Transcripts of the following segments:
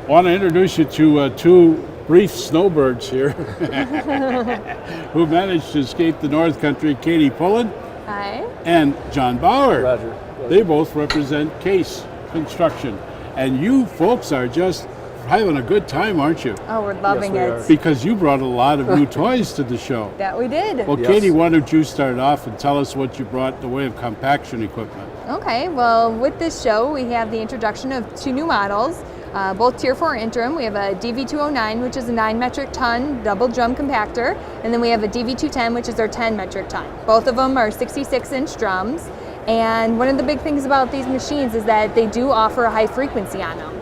want to introduce you to two brief snowbirds here who managed to escape the North Country, Katie Pullen. Hi. And John Bauer. Roger. They both represent Case Construction. And you folks are just having a good time, aren't you? Oh, we're loving Yes, we it. are. Because you brought a lot of new toys to the show. That we did. Well, Yes. Katie, why don't you start off and tell us what you brought in the way of compaction equipment? Okay, well, with this show, we have the introduction of two new models, both Tier 4 interim. We have a DV209, which is a 9 metric ton double drum compactor, and then we have a DV210, which is our 10 metric ton. Both of them are 66-inch drums, and one of the big things about these machines is that they do offer a high frequency on them.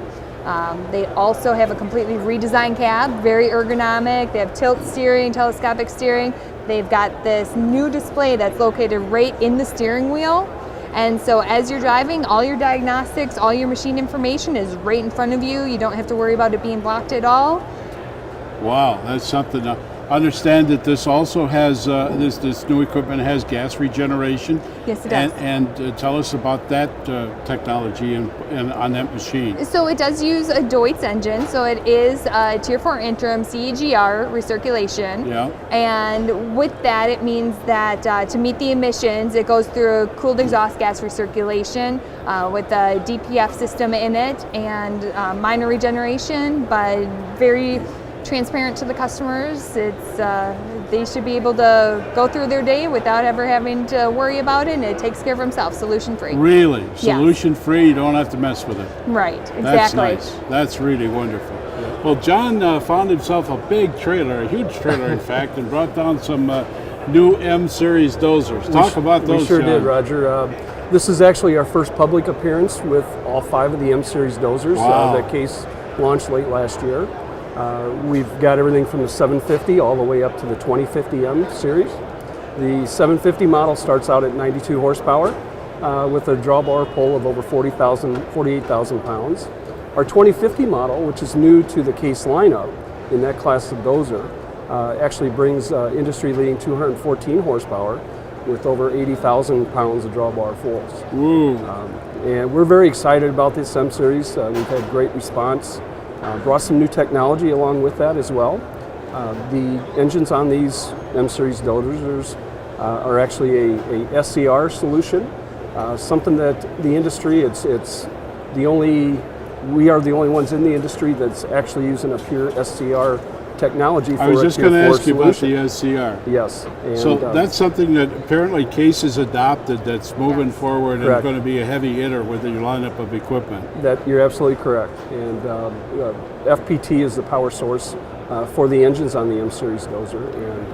They also have a completely redesigned cab, very ergonomic. They have tilt steering, telescopic steering. They've got this new display that's located right in the steering wheel. And so as you're driving, all your diagnostics, all your machine information is right in front of you. You don't have to worry about it being blocked at all. Wow, that's something. Understand that this also has, this new equipment has gas regeneration. Yes, it does. And tell us about that technology and on that machine. So it does use a Deutz engine, so it is a Tier 4 interim CEGR recirculation. Yeah. And with that, it means that to meet the emissions, it goes through a cooled exhaust gas recirculation with a DPF system in it and minor regeneration, but very transparent to the customers. It's they should be able to go through their day without ever having to worry about it, and it takes care of themselves, solution free. Really? Yes. Solution free, you don't have to mess with it. Right, exactly. That's nice. That's really wonderful. Well, John found himself a big trailer, a huge trailer in fact, and brought down some new M-Series Dozers. Talk about those, We sure John. did, Roger. This is actually our first public appearance with all 5 of the M-Series Dozers Wow. that Case launched late last year. We've got everything from the 750 all the way up to the 2050M series. The 750 model starts out at 92 horsepower with a drawbar pull of over 48,000 pounds. Our 2050 model, which is new to the Case lineup in that class of dozer, actually brings industry-leading 214 horsepower with over 80,000 pounds of drawbar force. And we're very excited about this M-Series. We've had great response. Brought some new technology along with that as well. The engines on these M-Series dozers are actually a SCR solution, something that the industry, we are the only ones in the industry that's actually using a pure SCR technology for I was just a Tier going to 4 ask you about solution. the SCR. Yes. And, So that's something that apparently Case has adopted that's moving forward and Correct. going to be a heavy hitter with your lineup of equipment. That you're absolutely correct. And FPT is the power source for the engines on the M-Series dozer, and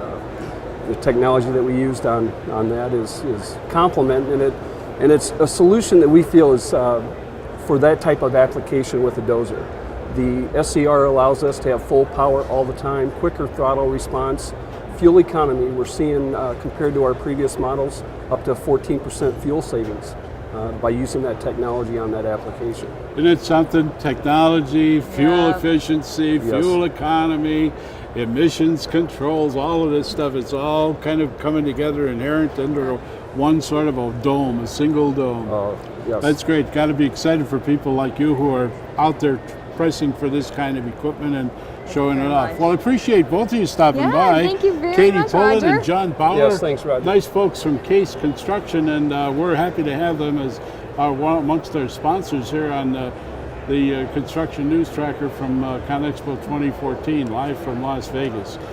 the technology that we used on that is complement, and it's a solution that we feel is for that type of application with a dozer. The SCR allows us to have full power all the time, quicker throttle response, fuel economy. We're seeing, compared to our previous models, up to 14% fuel savings by using that technology on that application. Isn't it something? Technology, fuel Yeah. efficiency, fuel economy, emissions controls, all of this stuff, it's all kind of coming together inherent under one sort of a dome, a single dome. Yes. That's great. Got to be excited for people like you who are out there pressing for this kind of equipment and showing it off. Well, I appreciate both of you stopping Yeah, by. thank you very Katie much, Pullen Roger. and John Bauer. Yes, thanks, Roger. Nice folks from Case Construction, and we're happy to have them as one amongst our sponsors here on the Construction News Tracker from ConExpo 2014, live from Las Vegas.